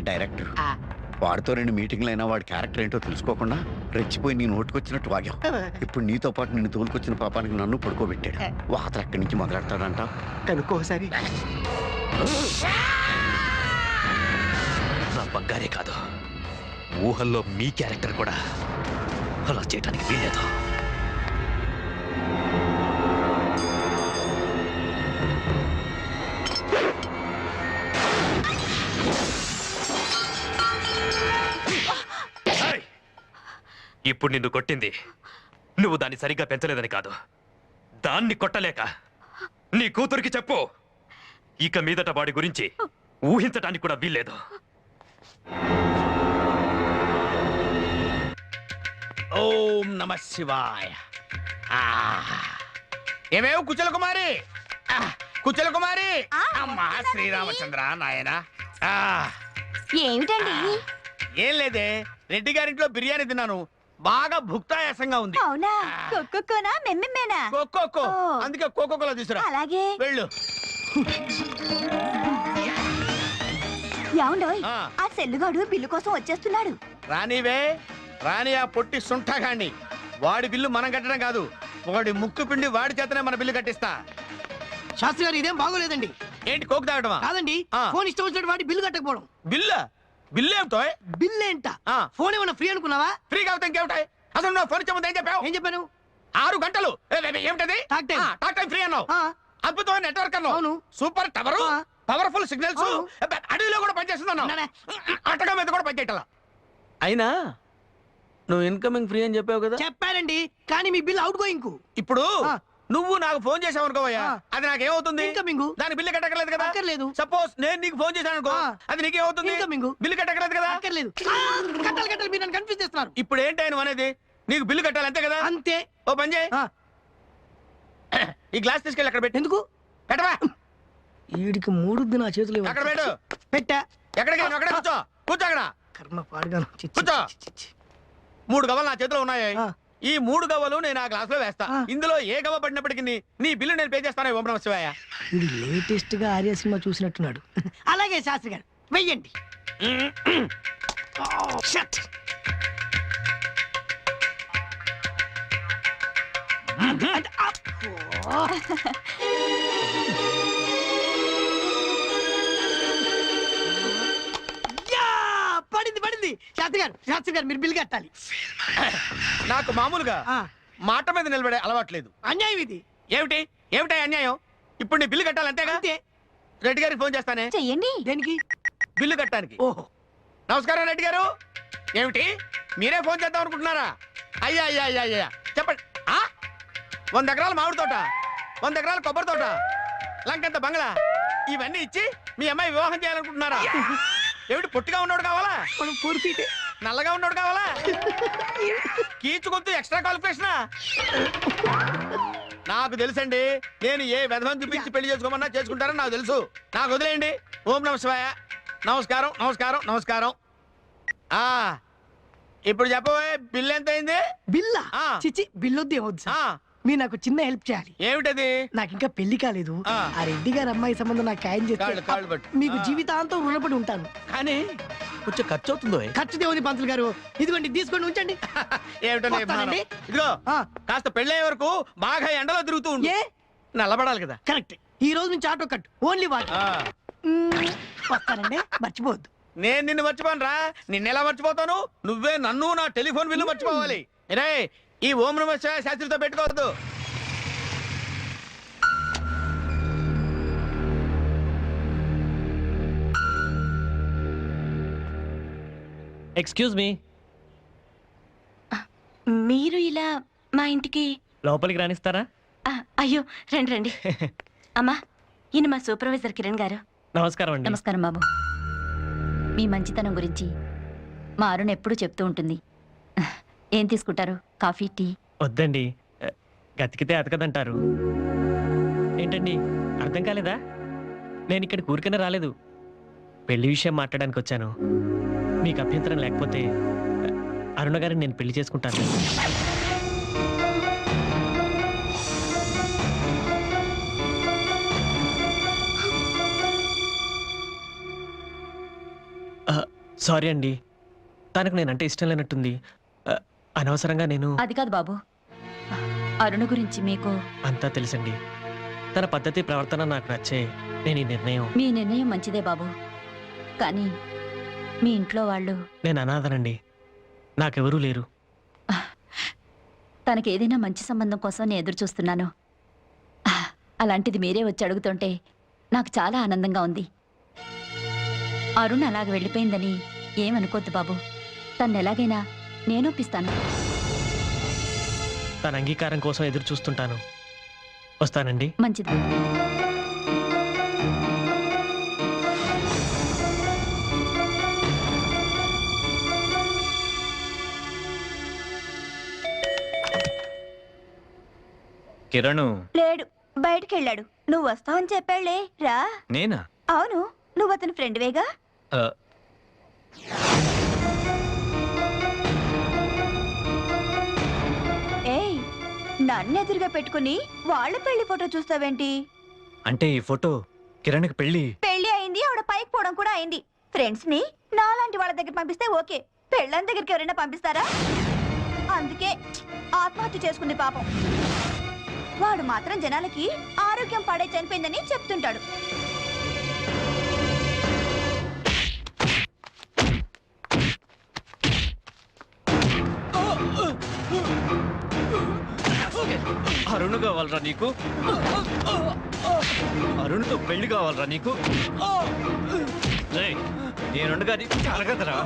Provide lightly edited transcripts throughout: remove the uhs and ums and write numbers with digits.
Director, వాడితో 2 మీటింగ్లు అయినా వాడి క్యారెక్టర్ ఏంటో తెలుసుకోకుండా రెచ్చిపోయి నీ నోటుకొచ్చినట్టు వాగావు. ఇప్పుడు నీతో పాటు నిన్ను తోలుకొచ్చిన పాపానికి నన్ను పడుకోబెట్టాడు. వాత ఎక్కడి నుంచి మొదలెడతాడంట కనుక్కోసారి. నా బంగారే కాదు, ఊహల్లో మీ క్యారెక్టర్ కూడా అలా చేయడానికి వీల్లేదు. ఇప్పుడు నిన్ను కొట్టింది నువ్వు దాన్ని సరిగ్గా పెంచలేదని కాదు, దాన్ని కొట్టలేక నీ కూతురికి చెప్పు. ఇక మీదట వాడి గురించి ఊహించటానికి కూడా వీల్లేదు. ఓం నమ శివాయ. ఏమేవ్ కుచల కుమారి, కుచల కుమారి. అమ్మా శ్రీరామచంద్ర నాయన. ఏమిటండి? ఏం లేదే, రెడ్డి గారింట్లో బిర్యానీ తిన్నాను, బాగా భుక్తాయాసంగా ఉంది. అవునా? కొక్కొక్కోనా మెమ్మెమేనా? కోకో, అందుకే కోకోకోలా తీసురా. అలాగే. వెళ్ళు. ఏమండోయ్, ఆ సెల్లుగాడు బిల్లు కోసం వచ్చేస్తున్నాడు. రానివే రాని, ఆ పొట్టి సుంఠగాణ్ణి. వాడి బిల్లు మనం కట్టడం కాదు, వాడి ముక్కు పిండి వాడి చేతనే మన బిల్లు కట్టిస్తా. శాస్త్రి గారు ఇదేం బాగోలేదండి. ఏంటి కోక్ తాగటమా? కాదండి, ఫోన్ ఇష్టం వచ్చినట్టు వాడి బిల్లు కట్టకపోవడం. బిల్లు ఏమిటో? బిల్ ఏంట? ఫోన్ ఏమన్నా ఫ్రీ అనుకున్నావా? ఫ్రీ కావుతా ఇంకేమిటాయి? అసలు నువ్వు ఫోన్ ఇచ్చే ఏం చెప్పావు? ఏం చెప్పాను? 6 గంటలు. ఏమిటది? టాక్ టైం ఫ్రీ అన్నావు. అద్భుతమైన నెట్వర్క్ అన్నావు. అవును. సూపర్ టవర్, పవర్ఫుల్ సిగ్నల్స్, అడవిలో కూడా పనిచేస్తుంది అన్నావు. అటక మీద కూడా పనిచేయాల. అయినా నువ్వు ఇన్కమింగ్ ఫ్రీ అని చెప్పావు కదా? చెప్పానండి, కానీ మీ బిల్ అవుట్ గోయింగ్. ఇప్పుడు నువ్వు నాకు ఫోన్ చేసావు అనుకోవయ్యా, అది నాకేమవుతుంది? ఇన్కమింగ్. దాని బిల్లు కట్టకలేదు కదా? అక్కర్లేదు. సపోజ్ నేను నీకు ఫోన్ చేశాను అనుకో, అది నీకేమవుతుంది? ఇన్కమింగ్. బిల్లు కట్టకలేదు కదా? అక్కర్లేదు. కట్టాలి, మీరు నన్ను కన్ఫ్యూజ్ చేస్తున్నారు. ఇప్పుడు ఏంటి ఆయన అనేది? నీకు బిల్లు కట్టాలి అంతే కదా? అంతే. ఓ పని చేయి, ఈ గ్లాస్ తీసుకెళ్ళి అక్కడ పెట్టు. ఎందుకు పెట్టవా? వీడికి 3 నా చేతులు అక్కడ పెట్టు. పెట్టా. ఎక్కడికి? అక్కడే కూర్చో. కూర్చో అక్కడ. కర్మ పాడుగాను. కూర్చో. 3 గవ్వలు నా చేతిలో ఉన్నాయి. ఈ 3 గవ్వలు నేను ఆ గ్లాస్ లో వేస్తా. ఇందులో ఏ గవ్వ పడినప్పటికీ నీ బిల్లు నేను పే చేస్తాను. ఓం నమః శివాయ. ఇది లేటెస్ట్ గా ఆర్య సినిమా చూసినట్టున్నాడు. అలాగే శాస్త్రి గారు వెయ్యండి. పడింది. శాస్త్రి గారు మీరు బిల్ కట్టాలి. నాకు మామూలుగా మాట మీద నిలబడే అలవాట్లేదు. అన్యాయం ఇది. ఏమిటి అన్యాయం? ఇప్పుడు నీ బిల్లు కట్టాలి అంతేగా? రెడ్డి గారికి ఫోన్ చేస్తానే. చెయ్యండి. దేనికి? బిల్లు కట్టడానికి. ఓహో, నమస్కారం రెడ్డి గారు. ఏమిటి మీరే ఫోన్ చేద్దాం అనుకుంటున్నారా? అయ్యా చెప్పండి. 100 ఎకరాల మామిడి తోట, 100 ఎకరాల కొబ్బరి తోట, లంకంత బంగ్లా, ఇవన్నీ ఇచ్చి మీ అమ్మాయి వివాహం చేయాలనుకుంటున్నారా? ఏమిటి పొట్టిగా ఉన్నోడు కావాలా? నల్లగా ఉన్నోడు కావాలా? కీచుకొద్దు ఎక్స్ట్రా క్వాలిఫికేషనా? నాకు తెలుసండి, నేను ఏ విధమని చూపించి పెళ్లి చేసుకోమన్నా చేసుకుంటారని నాకు తెలుసు. నాకు వదిలేయండి. ఓం నమః శివాయ. నమస్కారం. ఇప్పుడు చెప్పబోయే బిల్ ఎంత అయింది? బిల్లా? చిచి, బిల్లొద్దు ఏమొద్దు. మీరు నాకు చిన్న హెల్ప్ చేయాలి. ఏమిటది? నాకు ఇంకా పెళ్లి కాలేదు. ఆ రెడ్డి గారి అమ్మాయి సంబంధం నాకు ఖాయం చేస్తే మీకు జీవితాంతం రుణపడి ఉంటాను. కానీ కొంచెం ఖర్చు అవుతుందో? ఖర్చు దేవుని పంతులు గారు, ఇదిగోండి తీసుకోండి, ఉంచండి. ఇదిగో కాస్త పెళ్ళయ్యే వరకు బాగా ఎండలో తిరుగుతూ ఉండు. నల్లబడాలి కదా? కరెక్ట్. ఈ రోజు నుంచి ఆటో కట్, ఓన్లీ వాటర్. వస్తానండి, మర్చిపోవద్దు. నేను నిన్ను మర్చిపోను రా. నిన్నెలా మర్చిపోతాను? నువ్వే నన్ను నా టెలిఫోన్ బిల్లు మర్చిపోవాలి. రే, ఈ ఓం నమః శివాయ శాస్త్రితో పెట్టుకోవద్దు. Excuse me. మీరు ఇలా మా ఇంటికి లోపలికి రానిస్తారా? అయ్యో రండి. అమ్మా, ఈయన మా సూపర్వైజర్ కిరణ్ గారు. నమస్కారం అండి. నమస్కారం బాబు. మీ మంచితనం గురించి మా అరుణ్ ఎప్పుడూ చెప్తూ ఉంటుంది. ఏం తీసుకుంటారు? Coffee, tea? వద్దండి, గతికితే అతకదంటారు. ఏంటండి, అర్థం కాలేదా? నేను ఇక్కడ ఊరికనే రాలేదు, పెళ్లి విషయం మాట్లాడడానికి వచ్చాను. మీకు అభ్యంతరం లేకపోతే అరుణ గారిని నేను పెళ్లి చేసుకుంటాను. సారీ అండి, తనకు నేనంటే ఇష్టం లేనట్టుంది. అనవసరంగా నేను... అది కాదు బాబు, అరుణ గురించి మీకు... అంతా తెలుసండి. తన పద్ధతి ప్రవర్తన నాకు నచ్చే నేను ఈ నిర్ణయం... మీ నిర్ణయం మంచిదే బాబు, కానీ మీ ఇంట్లో వాళ్ళు... నేను అనాథనండి, నాకెవరూ లేరు. తనకి ఏదైనా మంచి సంబంధం కోసం నేను ఎదురు చూస్తున్నాను. అలాంటిది మీరే వచ్చి అడుగుతుంటే నాకు చాలా ఆనందంగా ఉంది. అరుణ్ అలాగ వెళ్ళిపోయిందని ఏమనుకోద్దు బాబు, తను ఎలాగైనా నేను ఒప్పిస్తాను. తన అంగీకారం కోసం ఎదురు చూస్తుంటాను. వస్తానండి. మంచిది. కిరణ్ లేడు, బయటికెళ్ళాడు. నువ్వు వస్తావని చెప్పాళ్లే, రా. నేనా? అవును, నువ్వు అతని ఫ్రెండ్వేగా. ఆ, ఏయ్, నన్ను ఎదురుగా పెట్టుకుని వాళ్ళ పెళ్లి ఫోటో చూస్తావేంటి? అంటే ఈ ఫోటో కిరణ్కి పెళ్ళి... పెళ్లి అయింది, ఆవిడ పైకి పోవడం కూడా అయింది. ఫ్రెండ్స్ ని నాలాంటి వాళ్ళ దగ్గర పంపిస్తే ఓకే, పెళ్ళని దగ్గరికి ఎవరైనా పంపిస్తారా? అందుకే ఆత్మహత్య చేసుకుంది పాపం. వాడు మాత్రం జనాలకి ఆరోగ్యం పాడే చనిపోయిందని చెప్తుంటాడు. అరుణ్ కావాలరా నీకు? అరుణ్తో పెళ్లి కావాలరా నీకు? నేనుండగా నీకు కలగదరా.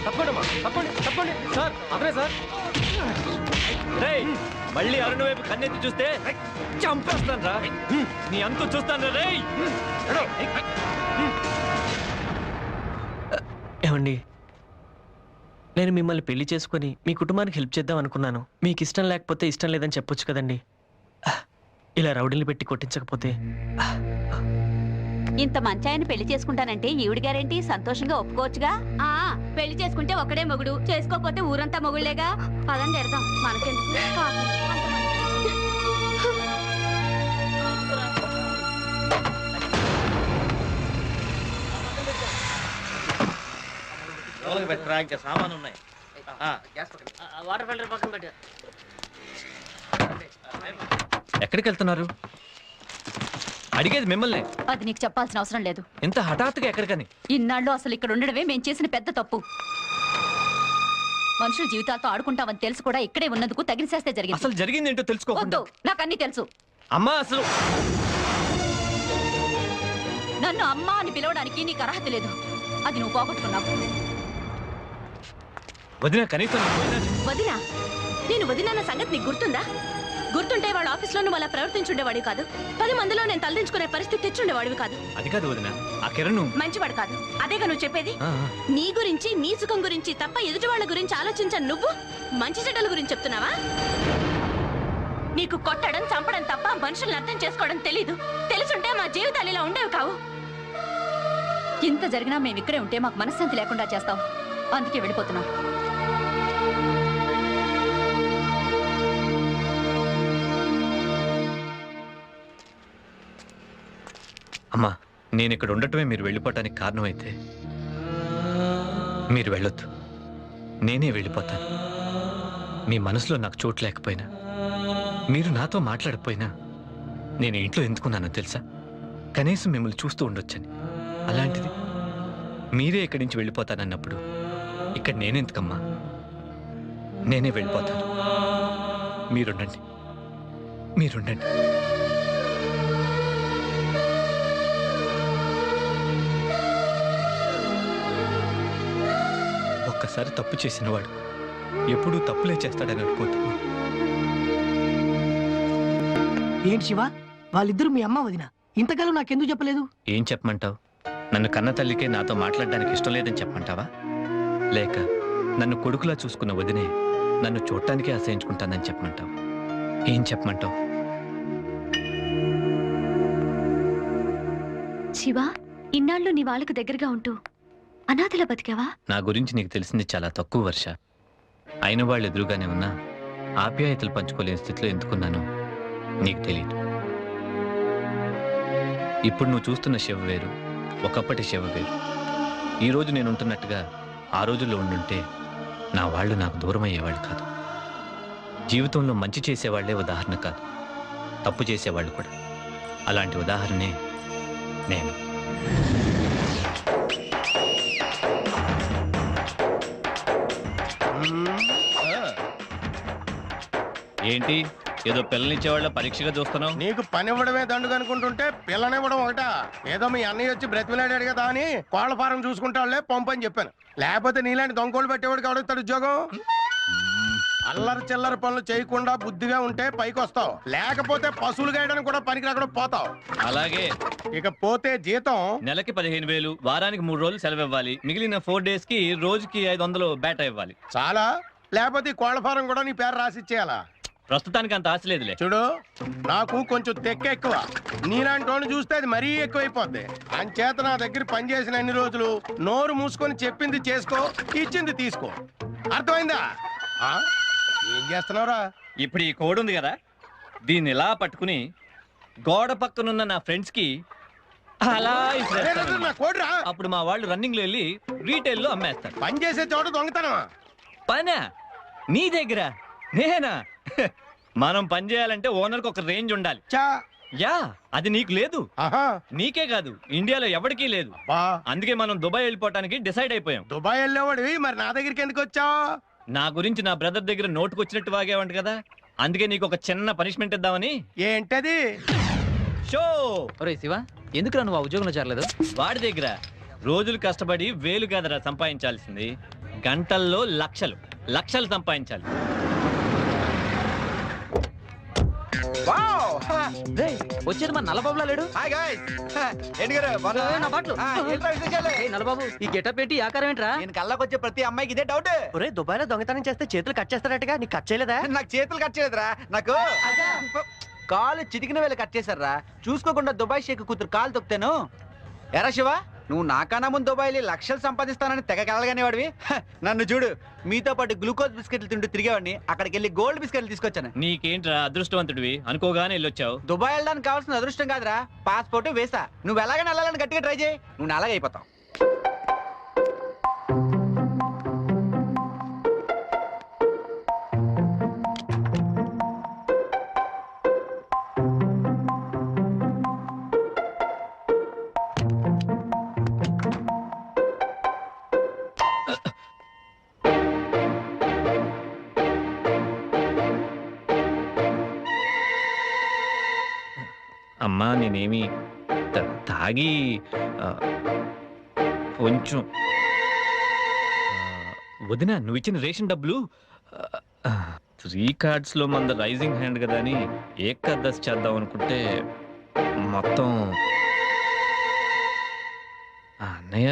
తప్పండమ్మా, తప్పండి, తప్పండి సార్, అదే సార్. రేయ్, మళ్ళీ అరుణ్ వైపు కన్నెత్తి చూస్తే చంపేస్తాను రా. నీ అంత చూస్తాను రే. ఏమండి, నేను మిమ్మల్ని పెళ్లి చేసుకుని మీ కుటుంబానికి హెల్ప్ చేద్దాం అనుకున్నాను. మీకు ఇష్టం లేకపోతే ఇష్టం లేదని చెప్పొచ్చు కదండి. ఇలా రౌడీలు పెట్టి కొట్టించకపోతే... ఇంత మంచి ఆయన పెళ్లి చేసుకుంటానంటే ఈవిడ గారేంటి సంతోషంగా ఒప్పుకోవచ్చుగా. పెళ్లి చేసుకుంటే ఒకడే మొగుడు, చేసుకోకపోతే ఊరంతా మొగుళ్లేగా. పదండి ఎడదాం, మనకెందుకు. సామాను ఉన్నాయి. ఎక్కడికి వెళ్తున్నారు? అడిగేది మిమ్మల్ని. అది నీకు చెప్పాల్సిన అవసరం లేదు. ఎంత హఠాత్తుగా ఎక్కడికని? ఇన్నాళ్ళు అసలు ఇక్కడ ఉండడమే మేము చేసిన పెద్ద తప్పు. మనుషుల జీవితాలతో ఆడుకుంటామని తెలుసు కూడా ఇక్కడే ఉన్నందుకు తగిన చేస్తే జరిగింది. అసలు జరిగింది ఏంటో తెలుసుకోవద్దు. నాకు అన్ని తెలుసు. అమ్మా, అసలు నన్ను అమ్మా అని పిలవడానికి నీకు అర్హత లేదు. అది నువ్వు పోగొట్టుకున్నావు. వదిన, కనీసం వదినా? నేను వదినా సంగతి నీకు గుర్తుందా? గుర్తుంటే వాళ్ళ ఆఫీస్లో నువ్వు అలా ప్రవర్తించుండేవాడివి కాదు. 10 మందిలో నేను తలదించుకునే పరిస్థితి తెచ్చుండేవాడివి కాదు. అది కాదు వదిన, ఆ కిరణ్ మంచివాడు కాదు, అదేగా నువ్వు చెప్పేది. నీ గురించి, నీ సుఖం గురించి తప్ప ఎదుటి వాళ్ళ గురించి ఆలోచించను. నువ్వు మంచి చెడ్డల గురించి చెప్తున్నావా? నీకు కొట్టడం, చంపడం తప్ప మనుషుల్ని అర్థం చేసుకోవడం తెలీదు. తెలుసుంటే మా జీవితాలు ఇలా ఉండేవి కావు. ఇంత జరిగినా మేము ఇక్కడే ఉంటే మాకు మనశ్శాంతి లేకుండా చేస్తావు. అందుకే వెళ్ళిపోతున్నాం. అమ్మా, నేను ఇక్కడ ఉండటమే మీరు వెళ్ళిపోవటానికి కారణమైతే మీరు వెళ్ళొద్దు, నేనే వెళ్ళిపోతాను. మీ మనసులో నాకు చోటు లేకపోయినా, మీరు నాతో మాట్లాడకపోయినా నేను ఇంట్లో ఎందుకున్నానో తెలుసా? కనీసం మిమ్మల్ని చూస్తూ ఉండొచ్చని. అలాంటిది మీరే ఇక్కడి నుంచి వెళ్ళిపోతానన్నప్పుడు ఇక్కడ నేనెందుకమ్మా? నేనే వెళ్ళిపోతాను. మీరుండండి, మీరుండండి. ఒక్కసారి తప్పు చేసినవాడు ఎప్పుడూ తప్పులే చేస్తాడని అనుకోద్దు. ఏంటి శివ, వాళ్ళిద్దరు మీ అమ్మ వదిన, ఇంతకాలం నాకెందుకు చెప్పలేదు? ఏం చెప్పమంటావు? నన్ను కన్న తల్లికే నాతో మాట్లాడడానికి ఇష్టం లేదని చెప్పమంటావా? లేక నన్ను కొడుకులా చూసుకున్న వదినే నన్ను చూడటానికే అసహించుకుంటానని చెప్పమంటావు? ఏం చెప్పమంటావు? శివ, ఇన్నాళ్ళు నీ వాళ్ళకు దగ్గరగా ఉంటూ అనాథలా బతికావా? నా గురించి నీకు తెలిసింది చాలా తక్కువ వర్ష. అయిన వాళ్ళు ఎదురుగానే ఉన్నా ఆప్యాయతలు పంచుకోలేని స్థితిలో ఎందుకున్నానో నీకు తెలియదు. ఇప్పుడు నువ్వు చూస్తున్న శివ వేరు, ఒకప్పటి శివ వేరు. ఈరోజు నేను ఉంటున్నట్టుగా ఆ రోజుల్లో ఉండుంటే నా వాళ్ళు నాకు దూరం అయ్యేవాళ్ళు కాదు. జీవితంలో మంచి చేసేవాళ్లే ఉదాహరణ కాదు, తప్పు చేసేవాళ్ళు కూడా. అలాంటి ఉదాహరణే నేను. ఏంటి ఏదో పిల్లనిచ్చేవాళ్ళ పరీక్షగా చూస్తున్నావు? నీకు పని ఇవ్వడమే దండుగా అనుకుంటుంటే పిల్లనివ్వడం ఒకటా? ఏదో మీ అన్నయ్య వచ్చి బ్రతిమలాడాడు కదా అని కోళ్ల ఫారం చూసుకుంటాడులే పంపని చెప్పాను. లేకపోతే నీలాంటి దొంగోళ్ళు పెట్టేవాడికి అడుగుతాడు ఉద్యోగం. అల్లరి చిల్లర పనులు చేయకుండా బుద్ధిగా ఉంటే పైకి వస్తావు, లేకపోతే పశువులు గాయడానికి కూడా పనికి రాకుండా పోతావు. అలాగే. ఇక పోతే జీతం నెలకి 15,000, వారానికి 3 రోజులు సెలవు ఇవ్వాలి, మిగిలిన 4 days కి రోజుకి 500 బేటా ఇవ్వాలి. చాలా, లేకపోతే ఈ కోళ్ల ఫారం కూడా నీ పేరు రాసిచ్చేయాలా? ప్రస్తుతానికి అంత ఆశ లేదులే. చూడు, నాకు కొంచెం తెక్క ఎక్కువ, నీలాంటి వాడిని చూస్తే అది మరీ ఎక్కువైపోద్ది. అంచేత నా దగ్గర పనిచేసిన అన్ని రోజులు నోరు మూసుకొని చెప్పింది చేసుకో, ఇచ్చింది తీసుకో. అర్థమైందా? ఆ? ఏం చేస్తున్నావురా? ఇప్పుడు ఈ కోడ్ ఉంది కదా, దీన్ని ఇలా పట్టుకుని గోడ పక్కనున్న నా ఫ్రెండ్స్ కి అలా ఇసిరేస్తాను. నా కోడ్రా. అప్పుడు మా వాళ్ళు రన్నింగ్ లో వెళ్ళి రీటైల్ లో అమ్మేస్తారు. పని చేసే చోట దొంగతనమా? పనా? నీ దగ్గర? నేనా? మనం పని చేయాలంటే ఓనర్కి ఒక రేంజ్ ఉండాలి. చా. యా, అది నీకు లేదు. ఆహా. నీకే కాదు, ఇండియాలో ఎవరికీ లేదు. బా. అందుకే మనం దుబాయ్ వెళ్ళిపోవటానికి డిసైడ్ అయిపోయాం. దుబాయ్ వెళ్ళేవాడివి, మరి నా దగ్గరికి ఎందుకు వచ్చావు? నా గురించి నా బ్రదర్ దగ్గర నోటుకొచ్చినట్టు వాగేవంట కదా, అందుకే నీకు ఒక చిన్న పనిష్మెంట్ ఇద్దామని. ఏంటది? షో. ఒరే శివ, ఎందుకు నువ్వు ఆ ఉద్యోగంలో చేరలేదు? వాడి దగ్గర రోజులు కష్టపడి వేలు కాదరా సంపాదించాల్సింది, గంటల్లో లక్షలు లక్షలు సంపాదించాలి. వచ్చేది మా నల్లబాబులా లేడు? నల్లబాబు, ఈ గెటప్ ఏంటి, ఆకారం ఏంట్రా? నేను కళ్ళకొచ్చే ప్రతి అమ్మాయికి ఇదే డౌట్. ఒరే, దుబాయ్లో దొంగతనం చేస్తే చేతులు కట్ చేస్తారటగా, నీకు కట్ చేయలేదా? నాకు చేతులు కట్ చేయలేదురా, నాకు కాలు చిటికిన వేళ కట్ చేశారా. చూసుకోకుండా దుబాయ్ షేక్ కూతురు కాలు తొక్తాను. ఎరా శివ, నువ్వు నాకన్నా ముందు దుబాయ్ లక్షలు సంపాదిస్తానని తెగ కలగానే వాడివి. నన్ను చూడు, మీతో పాటు గ్లూకోజ్ బిస్కెట్లు తింటూ తిరిగేవాడిని, అక్కడికి వెళ్ళి గోల్డ్ బిస్కెట్లు తీసుకొచ్చాను. నీకేంట్రా అదృష్టవంతుడివి, అనుకోగానే వెళ్ళొచ్చావు. దుబాయ్ వెళ్ళడానికి కావాల్సిన అదృష్టం కాదురా, పాస్పోర్ట్ వేసా. నువ్వు ఎలాగైనా వెళ్ళాలని గట్టిగా ట్రై చేయి, నువ్వు అలాగే అయిపోతావు. అమ్మా, నేనేమి తాగి కొంచెం వదిన, నువ్వు ఇచ్చిన రేషన్ డబ్బులు 3 cards లో మంద రైజింగ్ హ్యాండ్ కదా అని ఏకాదశి చేద్దాం అనుకుంటే మొత్తం అన్నయ్య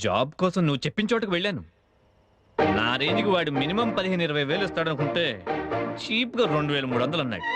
జాబ్ కోసం నువ్వు చెప్పిన చోటుకు వెళ్ళాను. నా రేంజ్కి వాడు మినిమం 15-20 వేలు ఇస్తాడు అనుకుంటే చీప్గా 2,300 అన్నాడు.